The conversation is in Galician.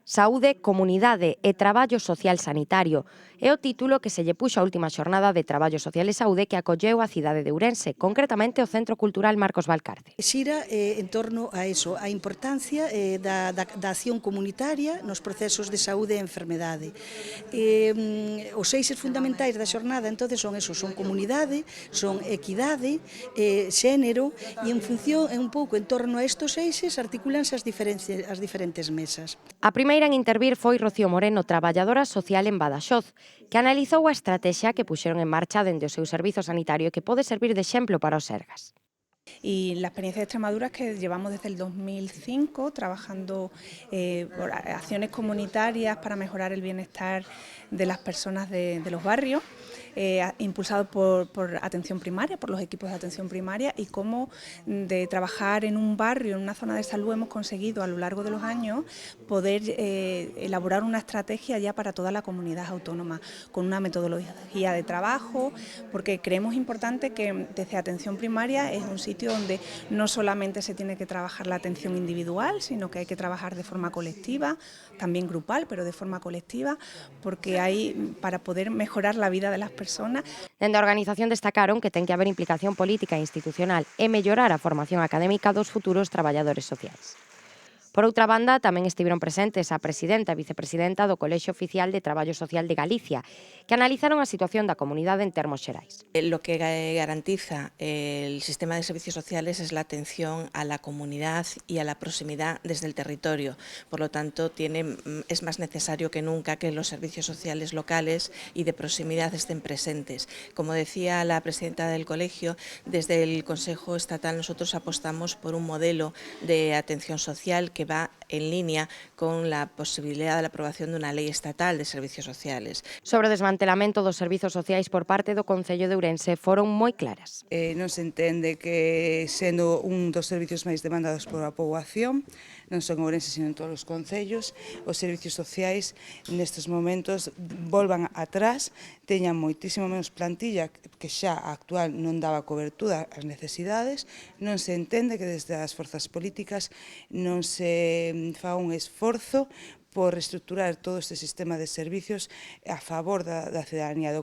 Saúde, comunidade e traballo social sanitario é o título que se lle puxo a última xornada de Traballo Social e Saúde que acolleu a cidade de Ourense, concretamente o Centro Cultural Marcos Valcarce. Xira en torno a eso, a importancia da acción comunitaria nos procesos de saúde e enfermedade. Os eixes fundamentais da xornada entonces son esos, son comunidade, son equidade, xénero, e en función, un pouco en torno a estos eixes, articulanse as diferentes mesas. A primeira en intervir foi Rocío Moreno, traballadora social en Badaxoz, que analizou a estratexia que puxeron en marcha dende o seu servizo sanitario e que pode servir de exemplo para os Sergas. Y la experiencia de Extremadura es que llevamos desde el 2005 trabajando por acciones comunitarias para mejorar el bienestar de las personas de los barrios, impulsado por atención primaria, por los equipos de atención primaria, y cómo de trabajar en un barrio, en una zona de salud, hemos conseguido a lo largo de los años poder elaborar una estrategia ya para toda la comunidad autónoma, con una metodología de trabajo, porque creemos importante que desde atención primaria es un sitio donde no solamente se tiene que trabajar la atención individual, sino que hay que trabajar de forma colectiva, también grupal, pero de forma colectiva, porque hay para poder mejorar la vida de las personas. Dende a organización destacaron que ten que haber implicación política e institucional e mellorar a formación académica dos futuros traballadores sociais. Por outra banda, tamén estiveron presentes a presidenta e vicepresidenta do Colexio Oficial de Traballo Social de Galicia, que analizaron a situación da comunidade en termos xerais. Lo que garantiza el sistema de servicios sociales es la atención a la comunidad y a la proximidad desde el territorio. Por lo tanto, es más necesario que nunca que los servicios sociales locales y de proximidad estén presentes. Como decía la presidenta del colegio, desde el Consejo Estatal nosotros apostamos por un modelo de atención social que va en línea con la posibilidad de la aprobación de una lei estatal de servicios sociales. Sobre o desmantelamento dos servizos sociais por parte do Concello de Ourense foron moi claras. Non se entende que, sendo un dos servicios máis demandados pola poboación, non só en Ourense, sino en todos os concellos, os servicios sociais nestes momentos volvan atrás, teñan moitísimo menos plantilla que xa a actual non daba cobertura ás necesidades, non se entende que desde as forzas políticas non se fa un esforzo por reestructurar todo este sistema de servicios a favor da cidadanía.